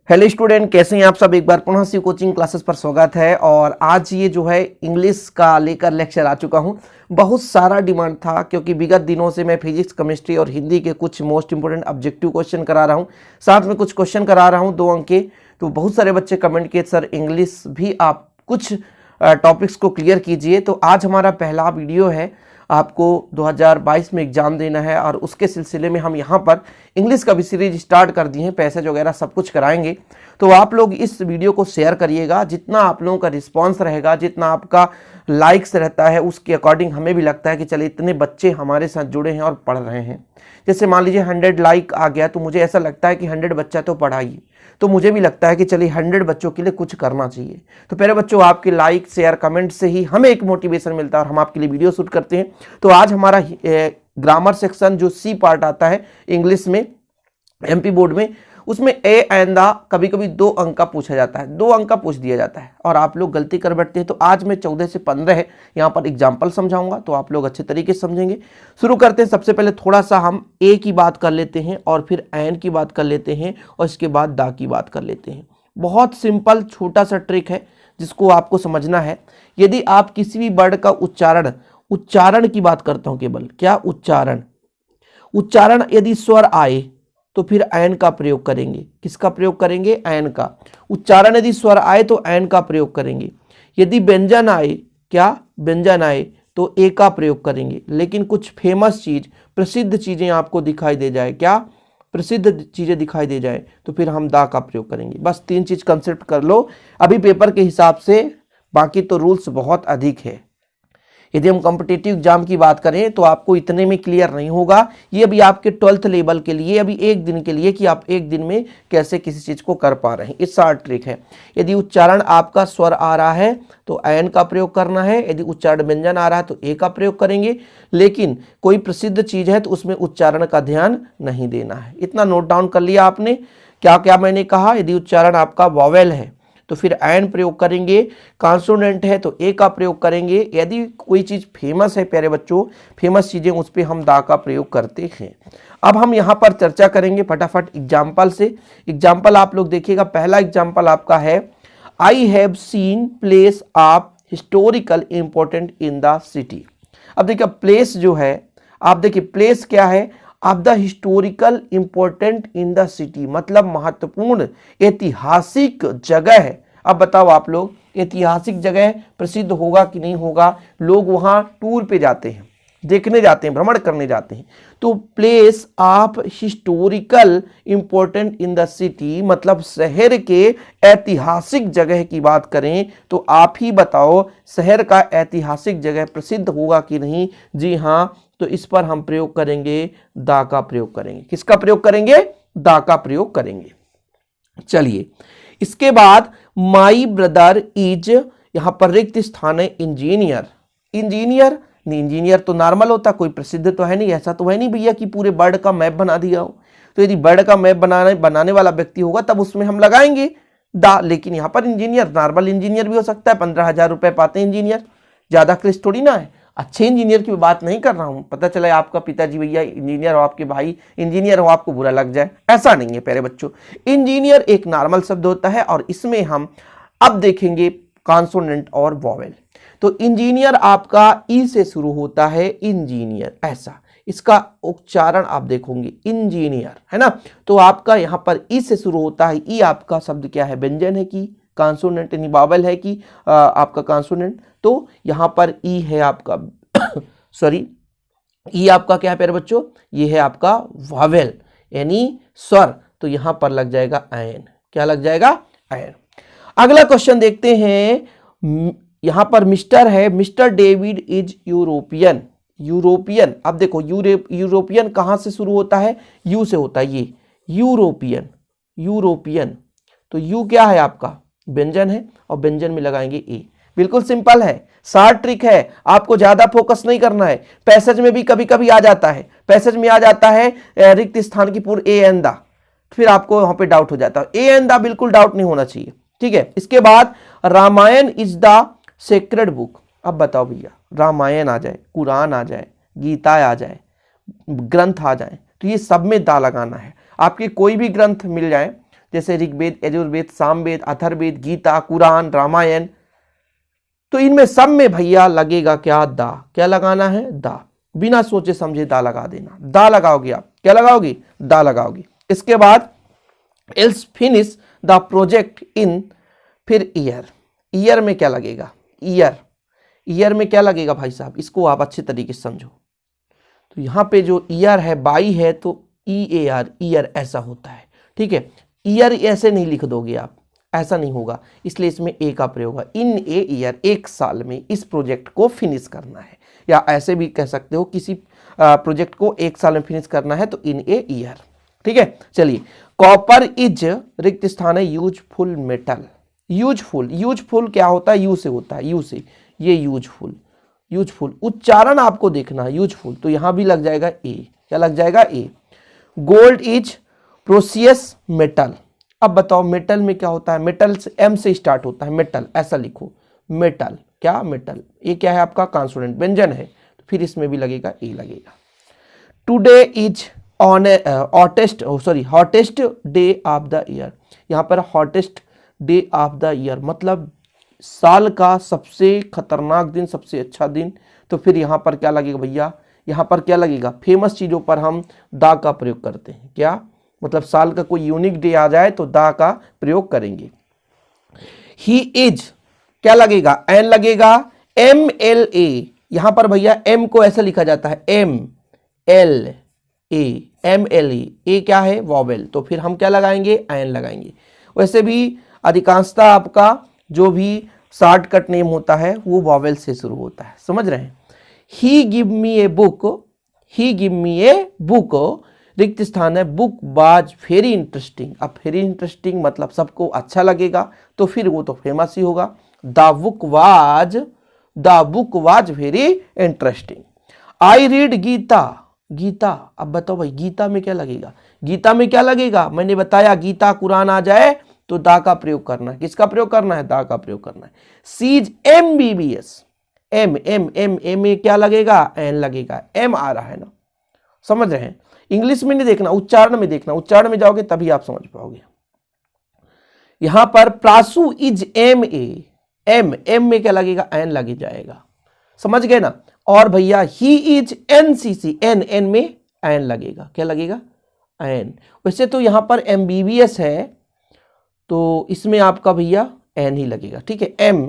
Hello student, कैसे हैं आप सब। एक बार पुनः सी कोचिंग क्लासेस पर स्वागत है। और आज ये जो है इंग्लिश का लेकर लेक्चर आ चुका हूँ। बहुत सारा डिमांड था क्योंकि विगत दिनों से मैं फिजिक्स, केमिस्ट्री और हिंदी के कुछ मोस्ट इंपोर्टेंट ऑब्जेक्टिव क्वेश्चन करा रहा हूँ, साथ में कुछ क्वेश्चन करा रहा हूँ 2 अंक के। तो बहुत सारे बच्चे कमेंट किए सर इंग्लिश भी आप कुछ टॉपिक्स को क्लियर कीजिए। तो आज हमारा पहला वीडियो है। आपको 2022 में एग्जाम देना है और उसके सिलसिले में हम यहाँ पर इंग्लिश का भी सीरीज स्टार्ट कर दिए हैं। पैसेज वगैरह सब कुछ कराएंगे। तो आप लोग इस वीडियो को शेयर करिएगा। जितना आप लोगों का रिस्पांस रहेगा, जितना आपका लाइक्स रहता है, उसके अकॉर्डिंग हमें भी लगता है कि चलिए इतने बच्चे हमारे साथ जुड़े हैं और पढ़ रहे हैं। जैसे मान लीजिए 100 लाइक आ गया तो मुझे ऐसा लगता है कि 100 बच्चा तो पढ़ाइए, तो मुझे भी लगता है कि चलिए 100 बच्चों के लिए कुछ करना चाहिए। तो प्यारे बच्चों, आपके लाइक, शेयर, कमेंट से ही हमें एक मोटिवेशन मिलता है और हम आपके लिए वीडियो शूट करते हैं। तो आज हमारा ग्रामर सेक्शन जो सी पार्ट आता है इंग्लिश में एमपी बोर्ड में, उसमें ए एंड द कभी कभी 2 अंक का पूछा जाता है, 2 अंक का पूछ दिया जाता है और आप लोग गलती कर बैठते हैं। तो आज मैं 14 से 15 यहाँ पर एग्जाम्पल समझाऊंगा, तो आप लोग अच्छे तरीके से समझेंगे। शुरू करते हैं। सबसे पहले थोड़ा सा हम ए की बात कर लेते हैं और फिर एन की बात कर लेते हैं और इसके बाद दा की बात कर लेते हैं। बहुत सिंपल छोटा सा ट्रिक है जिसको आपको समझना है। यदि आप किसी भी वर्ड का उच्चारण की बात करता हूं, केवल क्या उच्चारण यदि स्वर आए तो फिर एन का प्रयोग करेंगे। किसका प्रयोग करेंगे? एन का। उच्चारण यदि स्वर आए तो एन का प्रयोग करेंगे। यदि व्यंजन आए, क्या व्यंजन आए, तो ए का प्रयोग करेंगे। लेकिन कुछ फेमस चीज, प्रसिद्ध चीजें आपको दिखाई दे जाए, क्या प्रसिद्ध चीजें दिखाई दे जाए, तो फिर हम दा का प्रयोग करेंगे। बस 3 चीज कंसेप्ट कर लो अभी पेपर के हिसाब से, बाकी तो रूल्स बहुत अधिक है। यदि हम कॉम्पिटिटिव एग्जाम की बात करें तो आपको इतने में क्लियर नहीं होगा। ये अभी आपके 12th लेवल के लिए, अभी एक दिन के लिए कि आप एक दिन में कैसे किसी चीज को कर पा रहे हैं। इस शॉर्ट ट्रिक है। यदि उच्चारण आपका स्वर आ रहा है तो एन का प्रयोग करना है। यदि उच्चारण व्यंजन आ रहा है तो ए का प्रयोग करेंगे। लेकिन कोई प्रसिद्ध चीज है तो उसमें उच्चारण का ध्यान नहीं देना है। इतना नोट डाउन कर लिया आपने। क्या क्या मैंने कहा? यदि उच्चारण आपका वॉवेल है तो फिर एन प्रयोग करेंगे। कॉन्सोनेंट है तो ए का प्रयोग करेंगे। यदि कोई चीज फेमस है प्यारे बच्चों, फेमस चीजें, उस पर हम दा का प्रयोग करते हैं। अब हम यहां पर चर्चा करेंगे फटाफट एग्जाम्पल से। एग्जाम्पल आप लोग देखिएगा। पहला एग्जाम्पल आपका है, I have seen place of historical important in the city. अब देखिए प्लेस जो है, आप देखिए प्लेस क्या है, of the historical important in the city, मतलब महत्वपूर्ण ऐतिहासिक जगह है। अब बताओ आप लोग, ऐतिहासिक जगह प्रसिद्ध होगा कि नहीं होगा? लोग वहां टूर पे जाते हैं, देखने जाते हैं, भ्रमण करने जाते हैं। तो place of historical important in the city मतलब शहर के ऐतिहासिक जगह की बात करें तो आप ही बताओ शहर का ऐतिहासिक जगह प्रसिद्ध होगा कि नहीं? जी हाँ। तो इस पर हम प्रयोग करेंगे, दा का प्रयोग करेंगे। किसका प्रयोग करेंगे? दा का प्रयोग करेंगे। चलिए, इसके बाद माई ब्रदर इज, यहां पर रिक्त स्थान है इंजीनियर। इंजीनियर नहीं, इंजीनियर तो नॉर्मल होता, कोई प्रसिद्ध तो है नहीं। ऐसा तो है नहीं भैया कि पूरे वर्ल्ड का मैप बना दिया हो। तो यदि वर्ल्ड का मैप बनाने वाला व्यक्ति होगा तब उसमें हम लगाएंगे दा। लेकिन यहां पर इंजीनियर नॉर्मल इंजीनियर भी हो सकता है। 15,000 रुपए पाते हैं इंजीनियर, ज्यादा क्रिस थोड़ी ना है। अच्छे इंजीनियर की बात नहीं कर रहा हूं। पता चला आपका पिताजी भैया इंजीनियर हो, आपके भाई इंजीनियर हो, आपको बुरा लग जाए, ऐसा नहीं है प्यारे बच्चों। इंजीनियर एक नॉर्मल शब्द होता है और इसमें हम अब देखेंगे कॉन्सोनेंट और वॉवेल। तो इंजीनियर आपका ई से शुरू होता है, इंजीनियर ऐसा, इसका उच्चारण आप देखोगे इंजीनियर, है ना। तो आपका यहां पर ई से शुरू होता है। ई आपका शब्द क्या है? व्यंजन है कि कॉन्सोनेंट यानी वॉवेल है कि आपका कॉन्सोनेंट? तो यहां पर ई है आपका सॉरी, ई आपका क्या है प्यारे बच्चों? ये है आपका वॉवेल यानी स्वर। तो यहां पर लग जाएगा एन। क्या लग जाएगा? एन। अगला क्वेश्चन देखते हैं। यहां पर मिस्टर है, mister David is European. European, अब देखो यूरोपियन कहां से शुरू होता है? यू से होता है। ये यूरोपियन, यूरोपियन। तो यू क्या है आपका? व्यंजन है और व्यंजन में लगाएंगे ए। बिल्कुल सिंपल है, शॉर्ट ट्रिक है, आपको ज्यादा फोकस नहीं करना है। पैसेज में भी कभी कभी आ जाता है, पैसेज में आ जाता है रिक्त स्थान की पूर्व ए एंड दा, फिर आपको वहां पे डाउट हो जाता है। ए एंड दा बिल्कुल डाउट नहीं होना चाहिए, ठीक है। इसके बाद Ramayana is the sacred book. अब बताओ भैया, रामायण आ जाए, कुरान आ जाए, गीता आ जाए, ग्रंथ आ जाए, तो ये सब में दा लगाना है। आपके कोई भी ग्रंथ मिल जाए जैसे ऋग्वेद, यजुर्वेद, सामवेद, अथर्ववेद, गीता, कुरान, रामायण, तो इनमें सब में भैया लगेगा क्या? दा। क्या लगाना है? दा। बिना सोचे समझे दा लगा देना। दा लगाओगे आप, क्या लगाओगे? दा लगाओगे। इसके बाद else finish the project in, फिर ईयर। ईयर में क्या लगेगा? ईयर। ईयर में क्या लगेगा भाई साहब? इसको आप अच्छे तरीके से समझो। तो यहां पे जो ईयर है, बाई है, तो EAR, ईयर ऐसा होता है, ठीक है। ईयर ऐसे नहीं लिख दोगे आप, ऐसा नहीं होगा, इसलिए इसमें ए का प्रयोग होगा। इन ए ईयर, एक साल में इस प्रोजेक्ट को फिनिश करना है, या ऐसे भी कह सकते हो किसी प्रोजेक्ट को एक साल में फिनिश करना है तो इन ए ईयर, ठीक है। चलिए, कॉपर इज, रिक्त स्थान है यूजफुल मेटल। यूजफुल, यूजफुल क्या होता है? यू से होता है, यू से, ये यूजफुल। यूजफुल उच्चारण आपको देखना है, यूजफुल, तो यहां भी लग जाएगा ए। क्या लग जाएगा? A. Gold is precious metal. अब बताओ मेटल में क्या होता है? मेटल से एम से स्टार्ट होता है, मेटल, ऐसा लिखो, मेटल। क्या? मेटल। ये क्या है आपका? कॉन्सोनेंट, व्यंजन है, तो फिर इसमें भी लगेगा ए लगेगा। Today is on hottest day of the year. यहाँ पर hottest day of the year मतलब साल का सबसे खतरनाक दिन, सबसे अच्छा दिन, तो फिर यहाँ पर क्या लगेगा भैया? यहाँ पर क्या लगेगा? फेमस चीजों पर हम दा का प्रयोग करते हैं। क्या मतलब? साल का कोई यूनिक डे आ जाए तो दा का प्रयोग करेंगे। ही इज, क्या लगेगा? एन लगेगा। MLA, यहां पर भैया एम को ऐसा लिखा जाता है, MLA, MLA, ए क्या है? वॉवेल, तो फिर हम क्या लगाएंगे? एन लगाएंगे। वैसे भी अधिकांशतः आपका जो भी शॉर्टकट नेम होता है वो वॉवेल से शुरू होता है, समझ रहे हैं। He give me a book, he give me a book, रिक्त स्थान है बुक वाज वेरी इंटरेस्टिंग। अब वेरी इंटरेस्टिंग मतलब सबको अच्छा लगेगा, तो फिर वो तो फेमस ही होगा। The book was very interesting. I read Gita, Gita. अब बताओ भाई गीता में क्या लगेगा? गीता में क्या लगेगा? मैंने बताया गीता कुरान आ जाए तो दा का प्रयोग करना है। किसका प्रयोग करना है? दा का प्रयोग करना है। सीज MBBS, M M M M में क्या लगेगा? एन लगेगा। एम आ रहा है ना, समझ रहे हैं। इंग्लिश में नहीं देखना, उच्चारण में देखना, उच्चारण में जाओगे तभी आप समझ पाओगे। यहां पर प्रासु इज MA, एम में क्या लगेगा? एन लगे जाएगा, समझ गए ना। और भैया ही इज NCC, एन में एन लगेगा। क्या लगेगा? एन। वैसे तो यहां पर MBBS है तो इसमें आपका भैया एन ही लगेगा, ठीक है। एम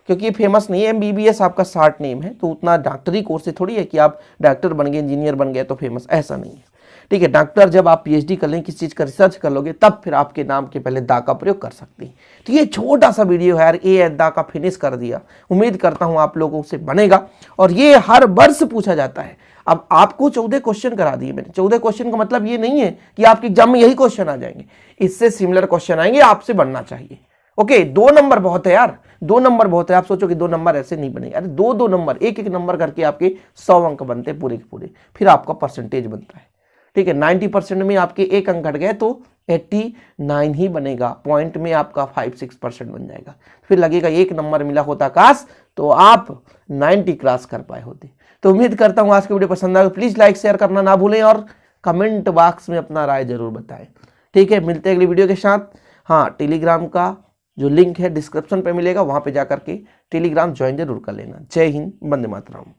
क्योंकि ये फेमस नहीं है, MBBS आपका शॉर्ट नेम है, तो उतना डॉक्टरी कोर्स थोड़ी है कि आप डॉक्टर बन गए, इंजीनियर बन गए तो फेमस, ऐसा नहीं है, ठीक है। डॉक्टर जब आप PhD कर लें, किसी चीज़ का रिसर्च कर लोगे, तब फिर आपके नाम के पहले दा का प्रयोग कर सकते हैं। तो ये छोटा सा वीडियो है यार, ये दा का फिनिश कर दिया। उम्मीद करता हूँ आप लोगों से बनेगा, और ये हर वर्ष पूछा जाता है। अब आपको 14 क्वेश्चन करा दिए मैंने। 14 क्वेश्चन का मतलब ये नहीं है कि आपके एग्जाम में यही क्वेश्चन आ जाएंगे, इससे सिमिलर क्वेश्चन आएंगे, आपसे बनना चाहिए। ओके, 2 नंबर बहुत है यार, 2 नंबर बहुत है। आप सोचो कि 2 नंबर ऐसे नहीं बनेंगे, अरे 2 नंबर, एक नंबर करके आपके 100 अंक बनते हैं पूरे के पूरे, फिर आपका परसेंटेज बनता है, ठीक है। 90% में आपके 1 अंक घट गए तो 89 ही बनेगा, पॉइंट में आपका 5-6% बन जाएगा। फिर लगेगा 1 नंबर मिला होता काश तो आप 90 क्रॉस कर पाए होते। तो उम्मीद करता हूँ आज की वीडियो पसंद आएगा। प्लीज लाइक शेयर करना ना भूलें, और कमेंट बॉक्स में अपना राय जरूर बताएं, ठीक है। मिलते हैं अगली वीडियो के साथ। हाँ, टेलीग्राम का जो लिंक है डिस्क्रिप्शन पे मिलेगा, वहां पे जाकर के टेलीग्राम ज्वाइन जरूर कर लेना। जय हिंद, वंदे मातरम।